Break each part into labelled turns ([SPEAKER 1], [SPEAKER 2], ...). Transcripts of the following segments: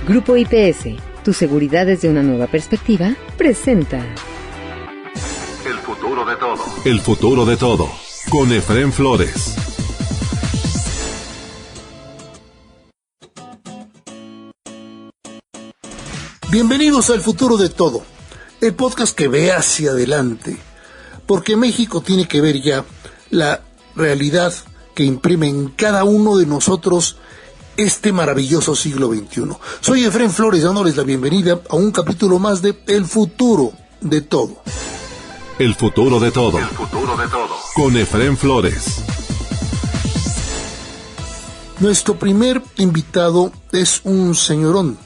[SPEAKER 1] Grupo IPS, tu seguridad desde una nueva perspectiva, presenta
[SPEAKER 2] El futuro de todo. El futuro de todo. Con Efraín Flores.
[SPEAKER 3] Bienvenidos a El futuro de todo, el podcast que ve hacia adelante, porque México tiene que ver ya la realidad que imprime en cada uno de nosotros este maravilloso siglo XXI. Soy Efraín Flores, dándoles la bienvenida a un capítulo más de El futuro de todo.
[SPEAKER 2] El futuro de todo. El futuro de todo. Con Efraín Flores.
[SPEAKER 3] Nuestro primer invitado es un señorón.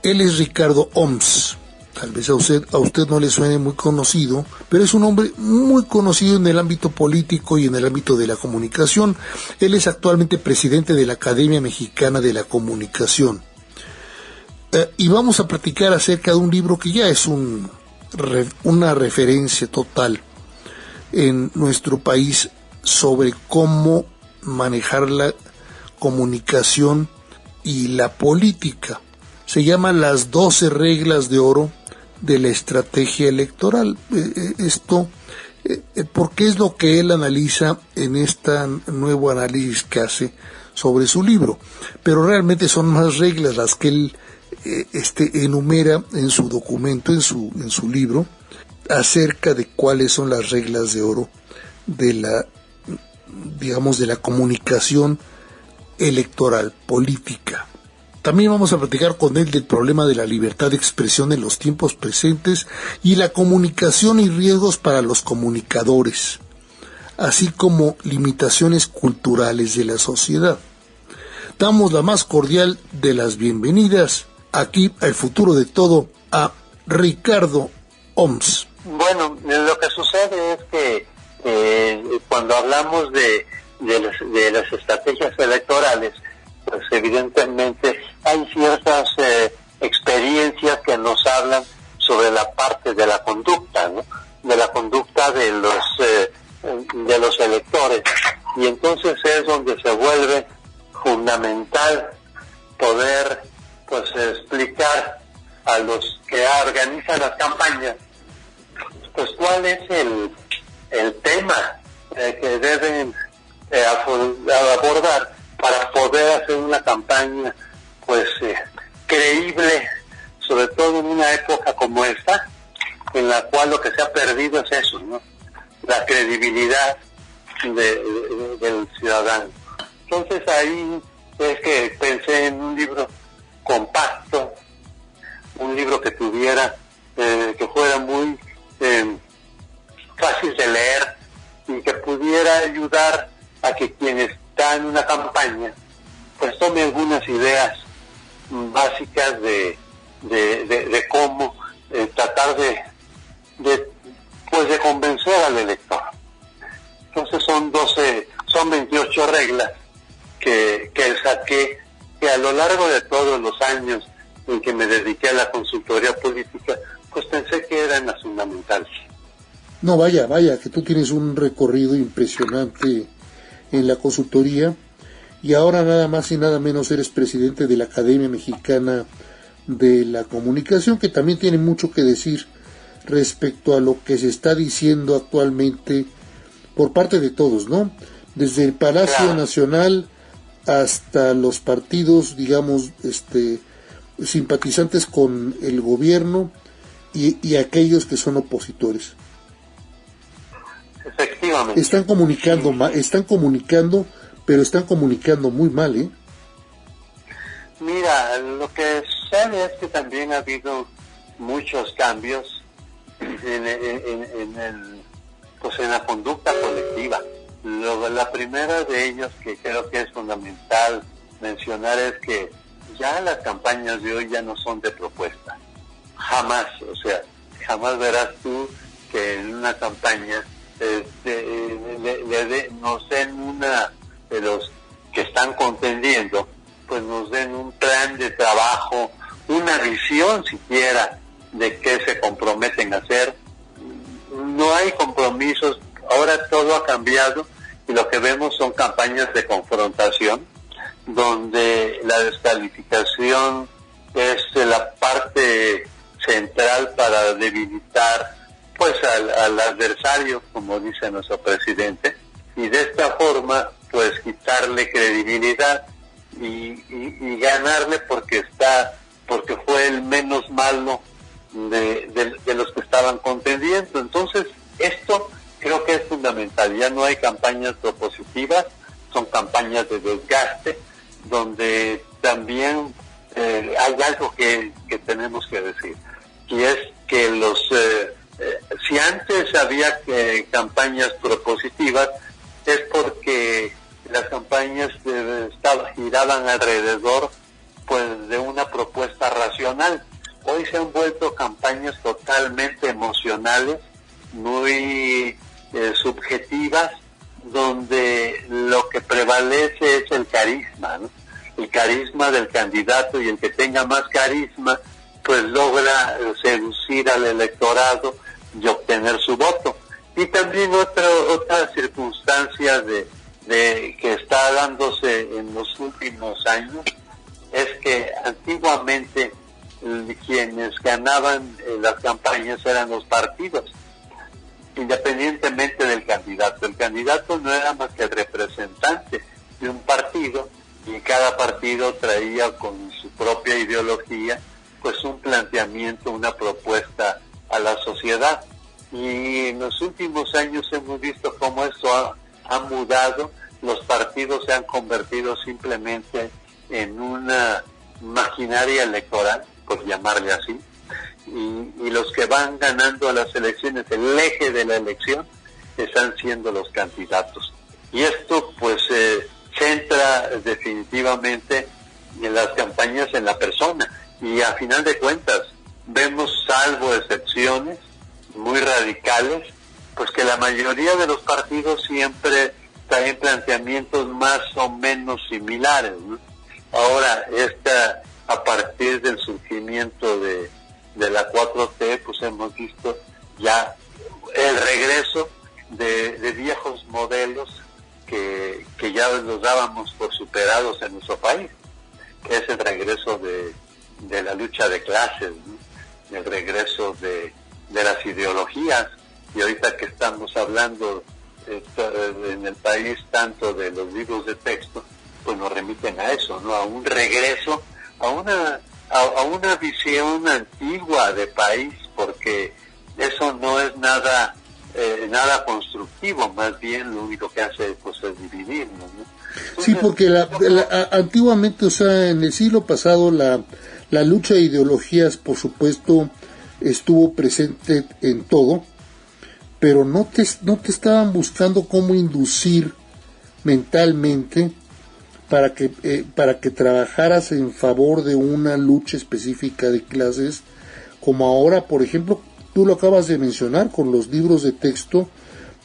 [SPEAKER 3] Él es Ricardo Oms. Tal vez a usted no le suene muy conocido, pero es un hombre muy conocido en el ámbito político y en el ámbito de la comunicación. Él es actualmente presidente de la Academia Mexicana de la Comunicación. Y vamos a platicar acerca de un libro que ya es una referencia total en nuestro país sobre cómo manejar la comunicación y la política. Se llama Las 12 reglas de oro de la estrategia electoral. Porque es lo que él analiza en este nuevo análisis que hace sobre su libro. Pero realmente son más reglas las que él enumera en su documento, en su libro, acerca de cuáles son las reglas de oro de la comunicación electoral, política. También vamos a platicar con él del problema de la libertad de expresión en los tiempos presentes y la comunicación y riesgos para los comunicadores, así como limitaciones culturales de la sociedad. Damos la más cordial de las bienvenidas aquí a El futuro de todo a Ricardo Oms.
[SPEAKER 4] Bueno, lo que sucede es que cuando hablamos de las estrategias electorales, pues evidentemente hay ciertas experiencias que nos hablan sobre la parte de la conducta, ¿no? De la conducta de los electores, y entonces es donde se vuelve fundamental poder explicar a los que organizan las campañas pues cuál es el tema que deben abordar para poder hacer una campaña creíble, sobre todo en una época como esta, en la cual lo que se ha perdido es eso, ¿no? La credibilidad del ciudadano. Entonces ahí es que pensé en un libro compacto, un libro que tuviera, que fuera muy fácil de leer y que pudiera ayudar a que quienes están en una campaña pues tome algunas ideas básicas de cómo tratar de convencer al elector. Entonces son 28 reglas que saqué, que a lo largo de todos los años en que me dediqué a la consultoría política, pues pensé que eran las fundamentales.
[SPEAKER 3] No, vaya, que tú tienes un recorrido impresionante en la consultoría, y ahora nada más y nada menos eres presidente de la Academia Mexicana de la Comunicación, que también tiene mucho que decir respecto a lo que se está diciendo actualmente por parte de todos, ¿no? Desde el Palacio Nacional hasta los partidos, digamos, simpatizantes con el gobierno y aquellos que son opositores.
[SPEAKER 4] Efectivamente.
[SPEAKER 3] Están comunicando, pero están comunicando muy mal, ¿eh?
[SPEAKER 4] Mira, lo que sucede es que también ha habido muchos cambios en la conducta colectiva. La primera de ellos, que creo que es fundamental mencionar, es que ya las campañas de hoy ya no son de propuesta. Jamás verás tú que en una campaña nos den una de los que están contendiendo, pues nos den un plan de trabajo, una visión siquiera de qué se comprometen a hacer. No hay compromisos, ahora todo ha cambiado y lo que vemos son campañas de confrontación donde la descalificación es la parte central para debilitar pues al adversario, como dice nuestro presidente, y de esta forma pues quitarle credibilidad y ganarle porque fue el menos malo de los que estaban contendiendo. Entonces esto creo que es fundamental. Ya no hay campañas propositivas, son campañas de desgaste, donde también hay algo que tenemos que decir, y es que si antes había campañas propositivas, es porque las campañas giraban alrededor pues de una propuesta racional. Hoy se han vuelto campañas totalmente emocionales, muy subjetivas, donde lo que prevalece es el carisma, ¿no? El carisma del candidato, y el que tenga más carisma pues logra seducir al electorado y obtener su voto. Y también otra circunstancia de que está dándose en los últimos años es que antiguamente quienes ganaban las campañas eran los partidos, independientemente del candidato. El candidato no era más que el representante de un partido, y cada partido traía con su propia ideología pues un planteamiento, una propuesta a la sociedad. Y en los últimos años hemos visto cómo esto ha mudado. Los partidos se han convertido simplemente en una maquinaria electoral, por llamarle así, y los que van ganando a las elecciones, el eje de la elección, están siendo los candidatos. Y esto pues centra definitivamente en las campañas en la persona, y a final de cuentas vemos, salvo excepciones muy radicales, pues que la mayoría de los partidos siempre traen planteamientos más o menos similares, ¿no? Ahora, a partir del surgimiento de la 4T, pues hemos visto ya el regreso de viejos modelos que ya los dábamos por superados en nuestro país, que es el regreso de la lucha de clases, ¿no? El regreso de las ideologías. Y ahorita que estamos hablando en el país tanto de los libros de texto, pues nos remiten a eso, ¿no? A un regreso, a una visión antigua de país, porque eso no es nada constructivo, más bien lo único que hace pues es dividirnos, ¿no? Entonces,
[SPEAKER 3] sí, porque antiguamente, o sea, en el siglo pasado la lucha de ideologías, por supuesto, estuvo presente en todo, pero no te estaban buscando cómo inducir mentalmente para que trabajaras en favor de una lucha específica de clases, como ahora, por ejemplo, tú lo acabas de mencionar con los libros de texto,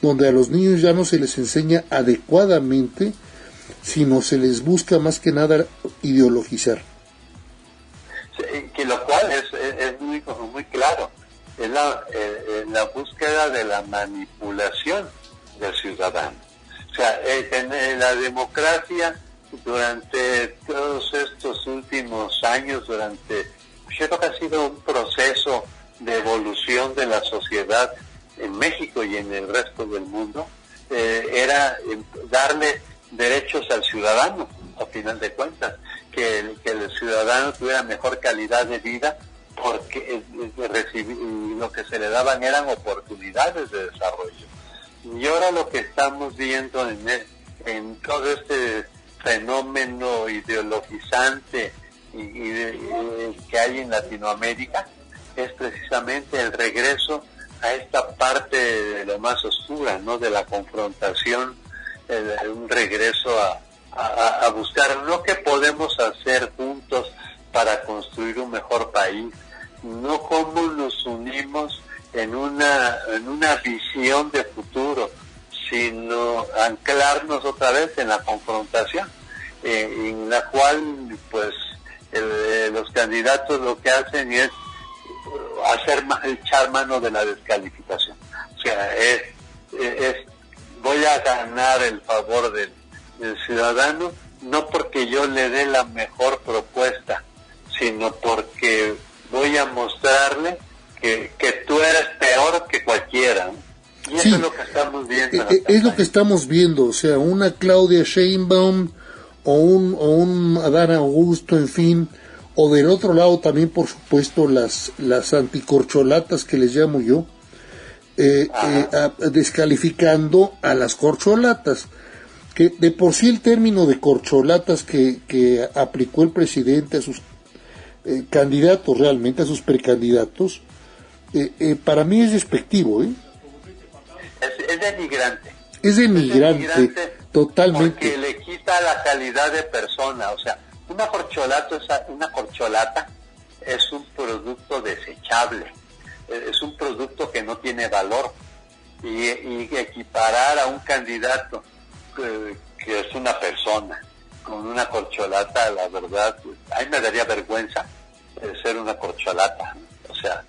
[SPEAKER 3] donde a los niños ya no se les enseña adecuadamente, sino se les busca más que nada ideologizar.
[SPEAKER 4] Sí, que lo cual es muy claro, es la búsqueda de la manipulación del ciudadano. O sea, en la democracia, durante todos estos últimos años, yo creo que ha sido un proceso de evolución de la sociedad en México y en el resto del mundo, era darle derechos al ciudadano, a final de cuentas, que el ciudadano tuviera mejor calidad de vida, porque lo que se le daban eran oportunidades de desarrollo. Y ahora lo que estamos viendo en todo este fenómeno ideologizante que hay en Latinoamérica es precisamente el regreso a esta parte de lo más oscura, ¿no? De la confrontación, un regreso a buscar lo que podemos hacer juntos para construir un mejor país, no cómo nos unimos en una visión de futuro, sino anclarnos otra vez en la confrontación, en la cual pues los candidatos lo que hacen es echar mano de la descalificación. O sea, voy a ganar el favor del ciudadano, no porque yo le dé la mejor propuesta, sino porque voy a mostrarle que tú eres peor que cualquiera, ¿no? Y eso es lo que estamos viendo.
[SPEAKER 3] Es lo que estamos viendo, o sea, una Claudia Sheinbaum o un Adán Augusto, en fin, o del otro lado también, por supuesto, las anticorcholatas que les llamo yo, descalificando a las corcholatas, que de por sí el término de corcholatas que aplicó el presidente a sus candidatos, realmente a sus precandidatos, para mí es despectivo,
[SPEAKER 4] Es denigrante.
[SPEAKER 3] Es denigrante, totalmente.
[SPEAKER 4] Porque le quita la calidad de persona. O sea, una corcholata es un producto desechable, es un producto que no tiene valor. Y equiparar a un candidato que es una persona con una corcholata, la verdad, a mí me daría vergüenza ser una corcholata, ¿no? O sea,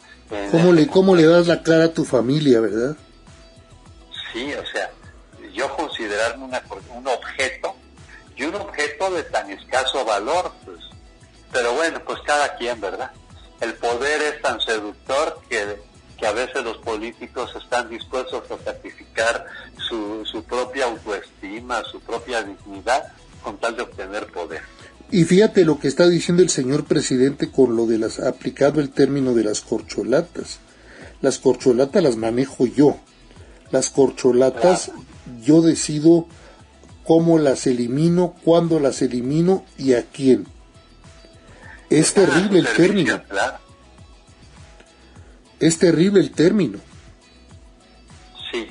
[SPEAKER 3] ¿Cómo le das la cara a tu familia, verdad?
[SPEAKER 4] Sí, o sea, yo considerarme un objeto, y un objeto de tan escaso valor, pues, pero bueno, pues cada quien, ¿verdad? El poder es tan seductor que a veces los políticos están dispuestos a sacrificar su propia autoestima, su propia dignidad, con tal de obtener poder.
[SPEAKER 3] Y fíjate lo que está diciendo el señor presidente con lo de aplicado el término de las corcholatas. Las corcholatas las manejo yo. Las corcholatas, claro, yo decido cómo las elimino, cuándo las elimino y a quién. Es terrible el término.
[SPEAKER 4] Claro.
[SPEAKER 3] Es terrible el término.
[SPEAKER 4] Sí.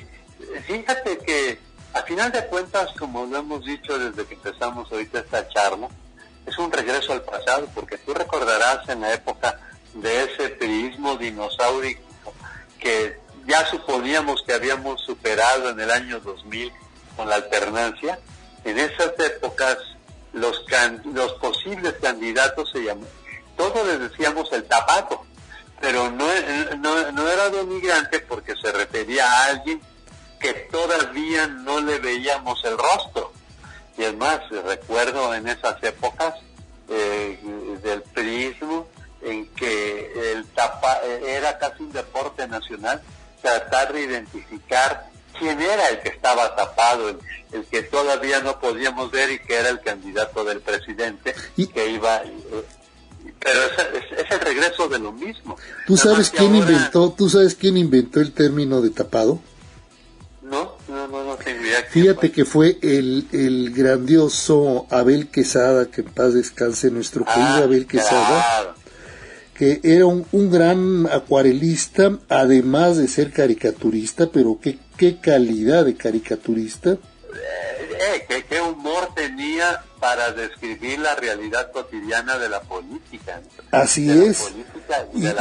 [SPEAKER 4] Fíjate que, a final de cuentas, como lo hemos dicho desde que empezamos ahorita esta charla, es un regreso al pasado, porque tú recordarás en la época de ese priismo dinosaurico que ya suponíamos que habíamos superado en el año 2000 con la alternancia. En esas épocas los posibles candidatos todos les decíamos el tapado, pero no era denigrante porque se refería a alguien que todavía no le veíamos el rostro. Y es más, recuerdo en esas épocas del priismo en que era casi un deporte nacional tratar de identificar quién era el que estaba tapado, el que todavía no podíamos ver y que era el candidato del presidente que iba. Pero es el regreso de lo mismo.
[SPEAKER 3] ¿Tú sabes quién inventó el término de tapado?
[SPEAKER 4] No tengo idea.
[SPEAKER 3] Fíjate que fue el grandioso Abel Quesada, que en paz descanse, nuestro querido Abel Quesada, claro, que era un gran acuarelista, además de ser caricaturista, pero qué calidad de caricaturista.
[SPEAKER 4] Qué humor tenía para describir la realidad cotidiana de la política.
[SPEAKER 3] Así es.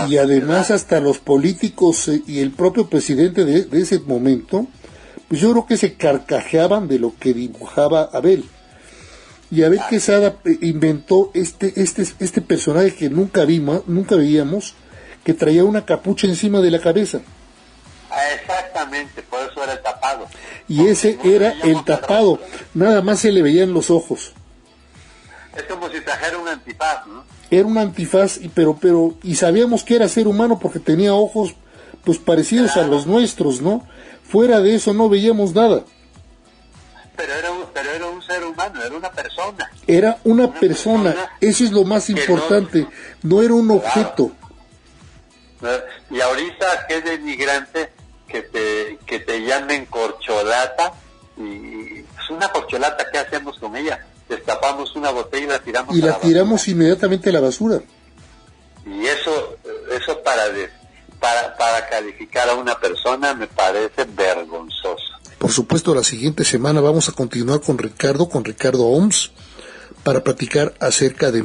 [SPEAKER 3] Y además hasta los políticos y el propio presidente de ese momento, pues yo creo que se carcajeaban de lo que dibujaba Abel. Y Abel Quesada inventó este personaje que nunca veíamos, que traía una capucha encima de la cabeza.
[SPEAKER 4] Exactamente, por eso era el tapado.
[SPEAKER 3] Y ese era el tapado, nada más se le veían los ojos.
[SPEAKER 4] Es como si trajera un antifaz, ¿no?
[SPEAKER 3] Era un antifaz, pero y sabíamos que era ser humano porque tenía ojos pues parecidos, claro, a los nuestros, ¿no? Fuera de eso no veíamos nada.
[SPEAKER 4] Pero era un ser humano, era una persona.
[SPEAKER 3] Era una persona, eso es lo más importante, no era un objeto.
[SPEAKER 4] Claro. Y ahorita qué denigrante que te llamen corcholata, y es una corcholata, ¿qué hacemos con ella? Destapamos una botella y la tiramos
[SPEAKER 3] a la tiramos inmediatamente a la basura.
[SPEAKER 4] Y eso para calificar a una persona me parece vergonzoso.
[SPEAKER 3] Por supuesto, la siguiente semana vamos a continuar con Ricardo Oms, para platicar acerca de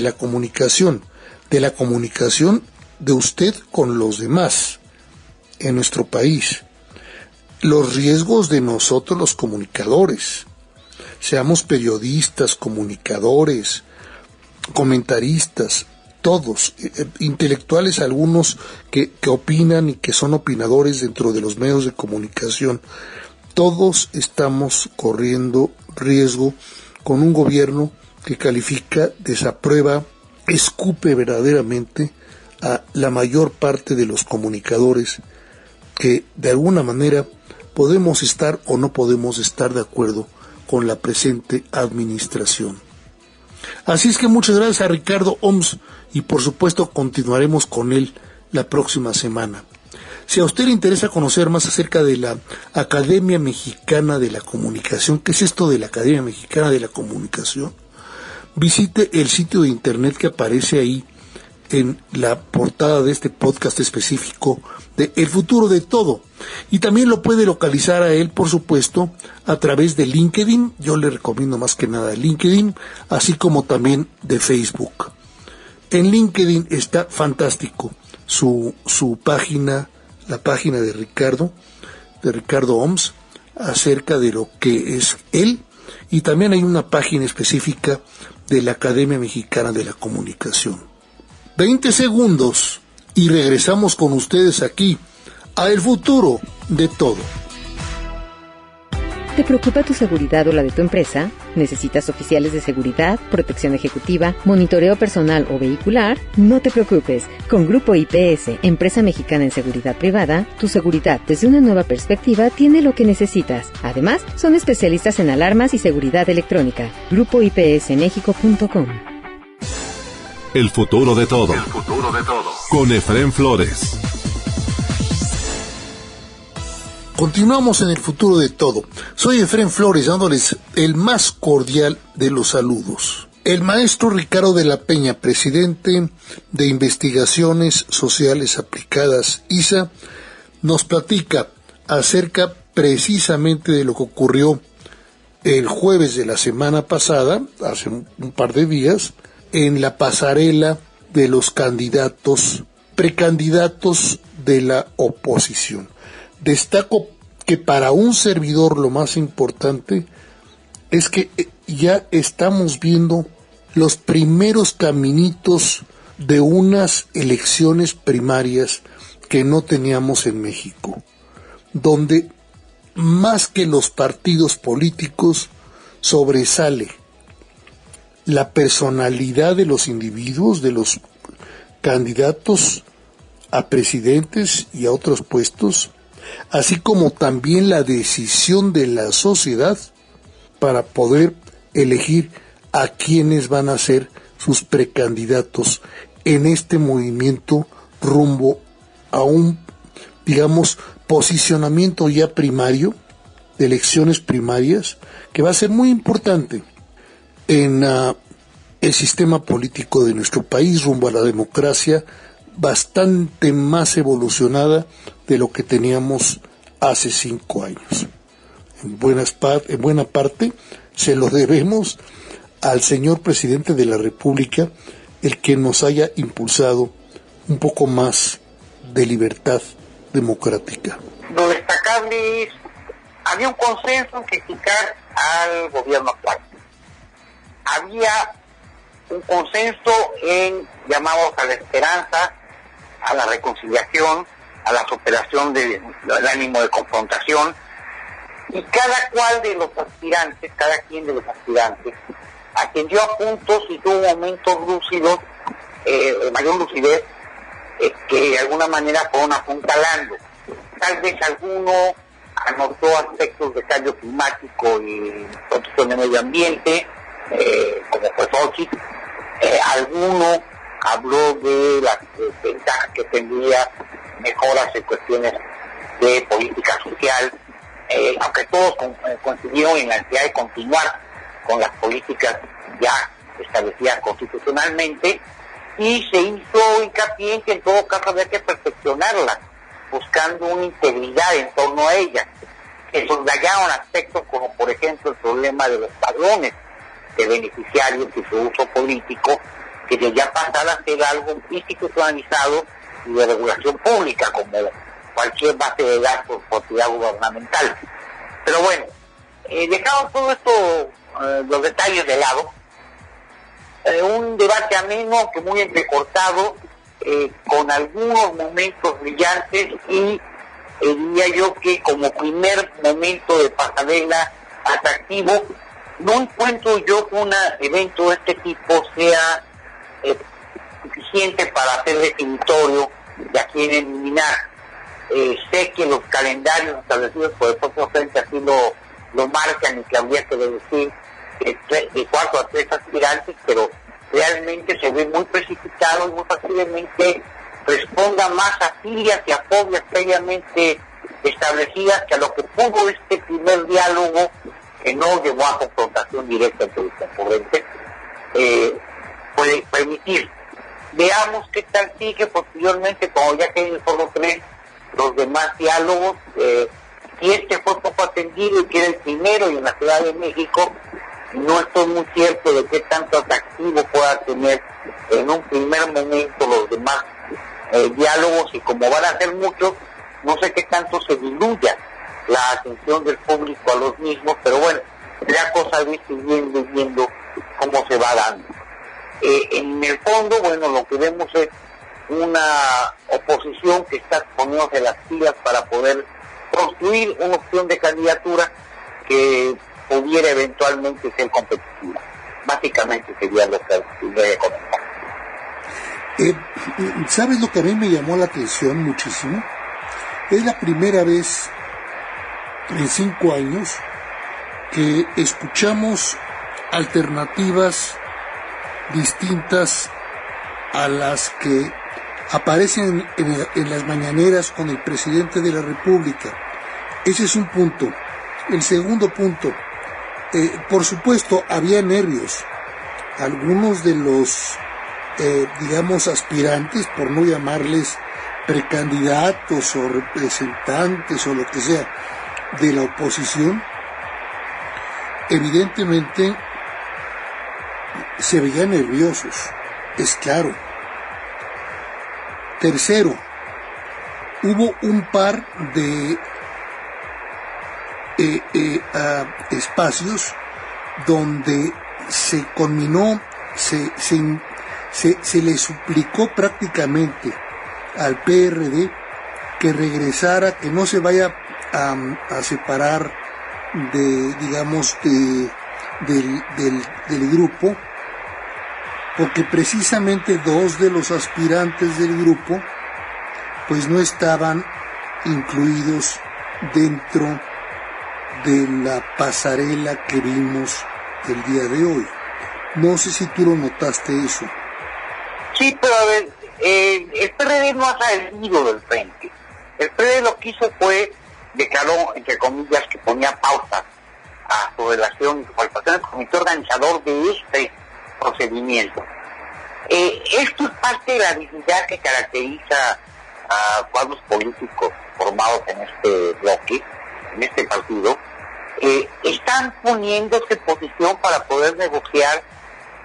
[SPEAKER 3] la comunicación de usted con los demás en nuestro país, los riesgos de nosotros los comunicadores, seamos periodistas, comunicadores, comentaristas, todos, intelectuales, algunos que opinan y que son opinadores dentro de los medios de comunicación, todos estamos corriendo riesgo con un gobierno que califica, desaprueba, escupe verdaderamente a la mayor parte de los comunicadores que de alguna manera podemos estar o no podemos estar de acuerdo con la presente administración. Así es que muchas gracias a Ricardo Oms y por supuesto continuaremos con él la próxima semana. Si a usted le interesa conocer más acerca de la Academia Mexicana de la Comunicación, ¿qué es esto de la Academia Mexicana de la Comunicación? Visite el sitio de internet que aparece ahí en la portada de este podcast específico de El Futuro de Todo. Y también lo puede localizar a él, por supuesto, a través de LinkedIn. Yo le recomiendo más que nada LinkedIn, así como también de Facebook. En LinkedIn está fantástico su página, la página de Ricardo Oms, acerca de lo que es él, y también hay una página específica de la Academia Mexicana de la Comunicación. 20 segundos y regresamos con ustedes aquí a El Futuro de Todo.
[SPEAKER 1] ¿Te preocupa tu seguridad o la de tu empresa? ¿Necesitas oficiales de seguridad, protección ejecutiva, monitoreo personal o vehicular? No te preocupes. Con Grupo IPS, empresa mexicana en seguridad privada, tu seguridad desde una nueva perspectiva tiene lo que necesitas. Además, son especialistas en alarmas y seguridad electrónica. GrupoIPSMexico.com.
[SPEAKER 2] El futuro de todo. El futuro de todo. Con Efrén Flores.
[SPEAKER 3] Continuamos en El Futuro de Todo. Soy Efrén Flores, dándoles el más cordial de los saludos. El maestro Ricardo de la Peña, presidente de Investigaciones Sociales Aplicadas, ISA, nos platica acerca precisamente de lo que ocurrió el jueves de la semana pasada, hace un par de días, en la pasarela de los precandidatos de la oposición. Destaco que para un servidor lo más importante es que ya estamos viendo los primeros caminitos de unas elecciones primarias que no teníamos en México, donde más que los partidos políticos sobresale la personalidad de los individuos, de los candidatos a presidentes y a otros puestos, así como también la decisión de la sociedad para poder elegir a quienes van a ser sus precandidatos en este movimiento rumbo a un, digamos, posicionamiento ya primario, de elecciones primarias, que va a ser muy importante en el sistema político de nuestro país rumbo a la democracia, bastante más evolucionada de lo que teníamos hace 5 años. En buena parte se lo debemos al señor presidente de la República, el que nos haya impulsado un poco más de libertad democrática.
[SPEAKER 5] Lo destacable es, había un consenso en criticar al gobierno actual. Había un consenso en llamados a la esperanza, a la reconciliación, a la superación del ánimo de confrontación, y cada quien de los aspirantes atendió a puntos y tuvo momentos lúcidos, de mayor lucidez, que de alguna manera fueron apuntalando. Tal vez alguno anotó aspectos de cambio climático y protección del medio ambiente, como fue Fauci. Alguno habló de las ventajas que tendría mejoras en cuestiones de política social, aunque todos coincidieron en la necesidad de continuar con las políticas ya establecidas constitucionalmente, y se hizo hincapié en que en todo caso había que perfeccionarlas, buscando una integridad en torno a ellas. Se subrayaron aspectos como por ejemplo el problema de los padrones de beneficiarios y su uso político, que debía pasar a ser algo institucionalizado y de regulación pública, como cualquier base de datos por propiedad gubernamental. Pero bueno, dejamos todo esto, los detalles de lado, un debate ameno, que muy entrecortado, con algunos momentos brillantes, y diría yo que como primer momento de pasarela atractivo, no encuentro yo que un evento de este tipo sea suficiente para ser definitorio de a quién eliminar. Sé que los calendarios establecidos por el propio Frente así lo marcan, y que habría que reducir de 4 a 3 aspirantes, pero realmente se ve muy precipitado y muy fácilmente responda más a filias y a fobias previamente establecidas que a lo que pudo este primer diálogo, que no llevó a confrontación directa entre los concurrentes, puede permitir. Veamos qué tal sigue posteriormente, como ya que solo 3 los demás diálogos. Si este fue poco atendido y que era el primero y en la Ciudad de México, no estoy muy cierto de qué tanto atractivo pueda tener en un primer momento los demás diálogos, y como van a ser muchos, no sé qué tanto se diluya la atención del público a los mismos, pero bueno, ya cosa de ir viendo cómo se va dando. En el fondo, bueno, lo que vemos es una oposición que está poniéndose las pilas para poder construir una opción de candidatura que pudiera eventualmente ser competitiva. Básicamente sería lo que voy a comentar.
[SPEAKER 3] ¿Sabes lo que a mí me llamó la atención muchísimo? Es la primera vez en 5 años que escuchamos alternativas distintas a las que aparecen en las mañaneras con el presidente de la República. Ese es un punto. El segundo punto, por supuesto, había nervios. Algunos de los, digamos, aspirantes, por no llamarles precandidatos o representantes o lo que sea, de la oposición, evidentemente se veían nerviosos, es claro. Tercero, hubo un par de espacios donde se conminó, se le suplicó prácticamente al PRD que regresara, que no se vaya a separar del grupo, porque precisamente 2 de los aspirantes del grupo pues no estaban incluidos dentro de la pasarela que vimos el día de hoy. No sé si tú lo notaste eso.
[SPEAKER 5] Sí, pero a ver, el PRD no ha salido del frente. El PRD lo que hizo fue, declaró, entre comillas, que ponía pausa a su relación y su participación en el comité organizador de este procedimiento. Esto es parte de la dignidad que caracteriza a cuadros políticos formados en este bloque, en este partido. Están poniéndose en posición para poder negociar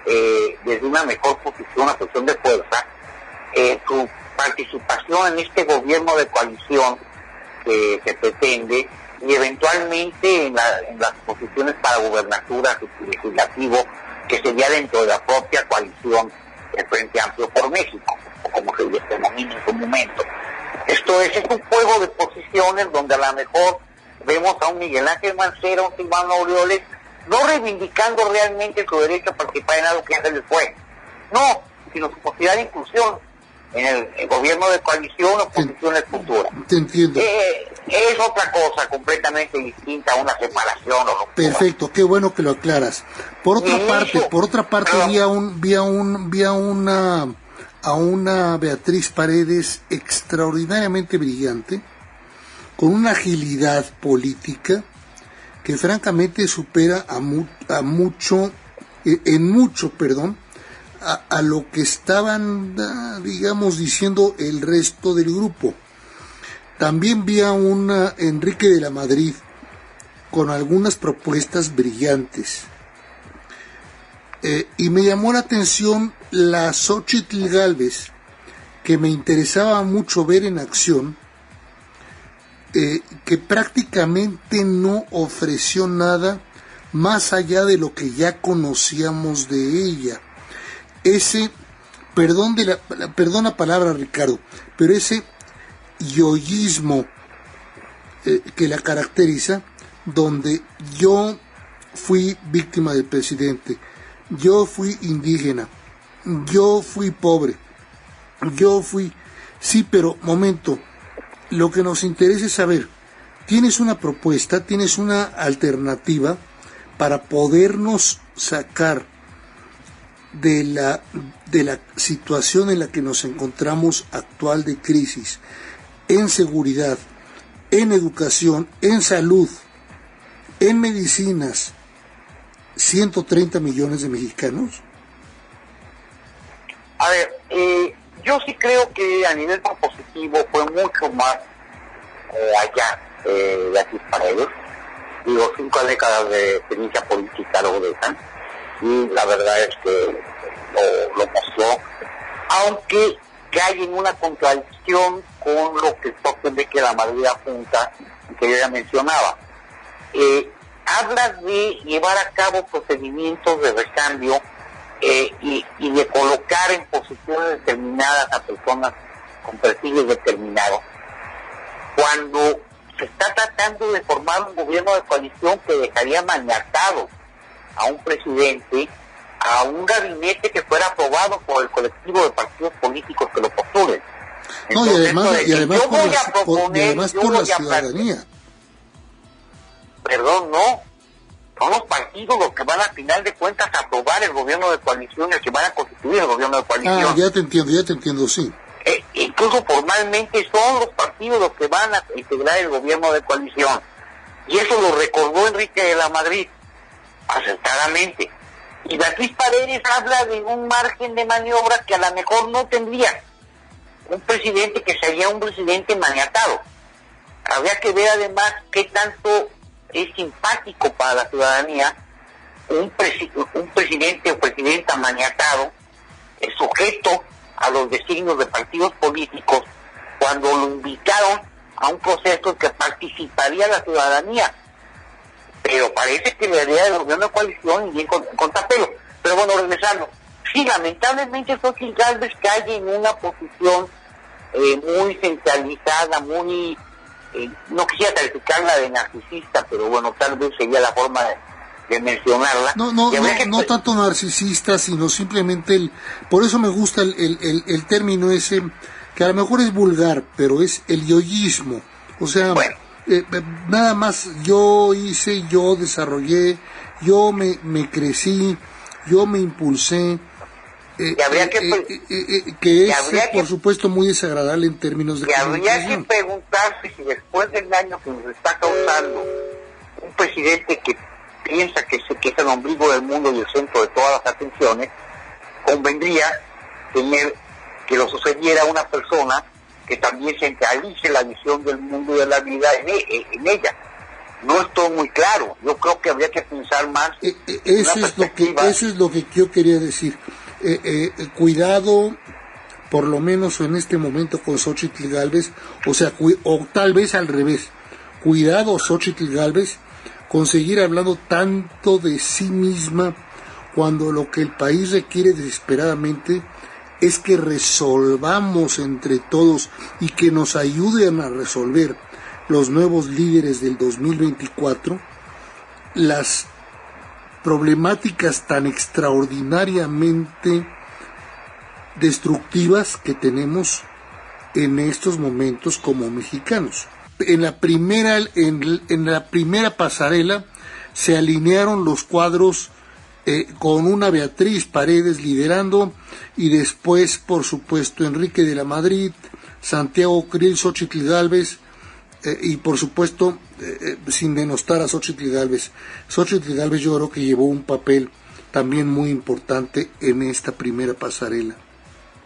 [SPEAKER 5] desde una mejor posición, una posición de fuerza, su participación en este gobierno de coalición que se pretende, y eventualmente en las posiciones para gubernaturas y legislativo, que sería dentro de la propia coalición del Frente Amplio por México, o como se denomina en su momento. Esto es un juego de posiciones donde a lo mejor vemos a un Miguel Ángel Mancera, un Silvano Aureoles, no reivindicando realmente su derecho a participar en algo que ya se les fue, no, sino su posibilidad de inclusión en el gobierno de coalición o posiciones futuras.
[SPEAKER 3] Te entiendo.
[SPEAKER 5] Es otra cosa completamente distinta a una separación o ruptura.
[SPEAKER 3] Perfecto, qué bueno que lo aclaras. Por otra parte, vi a una Beatriz Paredes extraordinariamente brillante, con una agilidad política que francamente supera a lo que estaban, digamos, diciendo el resto del grupo. También vi a un Enrique de la Madrid con algunas propuestas brillantes. Y me llamó la atención la Xóchitl Gálvez, que me interesaba mucho ver en acción, que prácticamente no ofreció nada más allá de lo que ya conocíamos de ella. Perdón la palabra, Ricardo, pero ese yoísmo que la caracteriza, donde yo fui víctima del presidente, yo fui indígena, yo fui pobre, yo fui... Sí, pero momento, lo que nos interesa es saber, ¿tienes una propuesta, tienes una alternativa para podernos sacar de la situación en la que nos encontramos actual de crisis, en seguridad, en educación, en salud, en medicinas, 130 millones de mexicanos?
[SPEAKER 5] A ver, yo sí creo que a nivel propositivo fue mucho más allá de aquí para ellos. Digo, 5 décadas de experiencia política lo dejan, y la verdad es que lo mostró, aunque cae en una contradicción con lo que de que la mayoría junta, que yo ya mencionaba. Habla de llevar a cabo procedimientos de recambio y de colocar en posiciones determinadas a personas con perfiles determinados, cuando se está tratando de formar un gobierno de coalición que dejaría maniatado a un presidente, a un gabinete que fuera aprobado por el colectivo de partidos políticos que lo postulen.
[SPEAKER 3] Entonces, no, y además por la ciudadanía.
[SPEAKER 5] Perdón, no. Son los partidos los que van a final de cuentas a aprobar el gobierno de coalición, el que van a constituir el gobierno de coalición.
[SPEAKER 3] Ah, ya te entiendo, sí.
[SPEAKER 5] Incluso formalmente son los partidos los que van a integrar el gobierno de coalición. Y eso lo recordó Enrique de la Madrid, acertadamente. Y Beatriz Paredes habla de un margen de maniobra que a lo mejor no tendría un presidente, que sería un presidente maniatado. Habría que ver además qué tanto es simpático para la ciudadanía un presidente o presidenta maniatado, sujeto a los designios de partidos políticos, cuando lo invitaron a un proceso que participaría la ciudadanía. Pero parece que la idea del gobierno de coalición y bien contrapelo. Pero bueno, regresando. Sí, lamentablemente Xochitl Gálvez cae en una posición muy centralizada, muy... no quisiera calificarla de narcisista, pero bueno, tal vez sería la forma de mencionarla.
[SPEAKER 3] No tanto narcisista, sino simplemente por eso me gusta el término ese, que a lo mejor es vulgar, pero es el yoísmo. O sea, bueno, nada más yo hice, yo desarrollé, yo me crecí, yo me impulsé. Que es, por supuesto, muy desagradable en términos de comunicación.
[SPEAKER 5] Habría que preguntarse si después del daño que nos está causando un presidente que piensa que es el ombligo del mundo y el centro de todas las atenciones, convendría tener que lo sucediera una persona que también centralice la visión del mundo y de la vida en ella. No es todo muy claro. Yo creo que habría que pensar más.
[SPEAKER 3] Eso es lo que yo quería decir. Cuidado, por lo menos en este momento, con Xochitl Gálvez, o tal vez al revés. Cuidado, Xochitl Gálvez, con seguir hablando tanto de sí misma, cuando lo que el país requiere desesperadamente es que resolvamos entre todos y que nos ayuden a resolver los nuevos líderes del 2024 las problemáticas tan extraordinariamente destructivas que tenemos en estos momentos como mexicanos. En la primera pasarela se alinearon los cuadros con una Beatriz Paredes liderando, y después, por supuesto, Enrique de la Madrid, Santiago Krill, Xochitl Gálvez, y por supuesto, sin denostar a Xochitl Gálvez. Xochitl Gálvez yo creo que llevó un papel también muy importante en esta primera pasarela.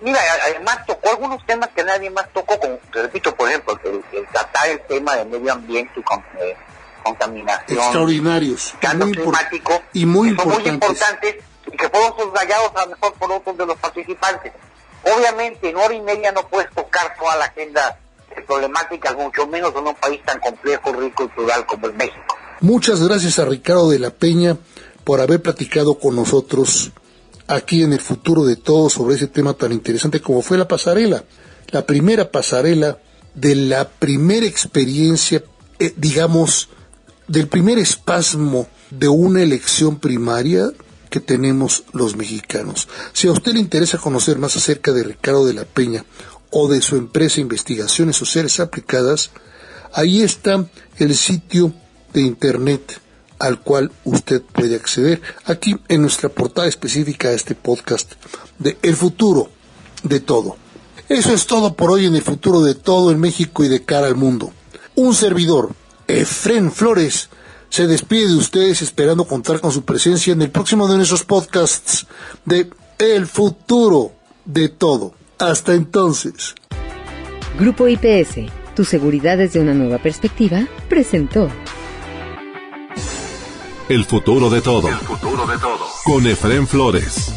[SPEAKER 5] Mira, además tocó algunos temas que nadie más tocó, como te repito, por ejemplo, el tratar el tema del medio ambiente y contaminación.
[SPEAKER 3] Extraordinarios.
[SPEAKER 5] Cambio climático.
[SPEAKER 3] Y muy
[SPEAKER 5] importantes, y que fueron subrayados a lo mejor por otros de los participantes. Obviamente, en hora y media no puedes tocar toda la agenda de problemáticas, mucho menos en un país tan complejo, rico y plural como es México.
[SPEAKER 3] Muchas gracias a Ricardo de la Peña por haber platicado con nosotros aquí en El Futuro de Todos sobre ese tema tan interesante como fue la pasarela. La primera pasarela de la primera experiencia, digamos, del primer espasmo de una elección primaria que tenemos los mexicanos. Si a usted le interesa conocer más acerca de Ricardo de la Peña o de su empresa Investigaciones Sociales Aplicadas, ahí está el sitio de internet al cual usted puede acceder, aquí en nuestra portada específica de este podcast de El Futuro de Todo. Eso es todo por hoy en El Futuro de Todo en México y de cara al mundo. Un servidor, Efrén Flores, se despide de ustedes esperando contar con su presencia en el próximo de nuestros podcasts de El Futuro de Todo. Hasta entonces.
[SPEAKER 1] Grupo IPS, tu seguridad desde una nueva perspectiva, presentó
[SPEAKER 2] El Futuro de Todo. Con Efrén Flores.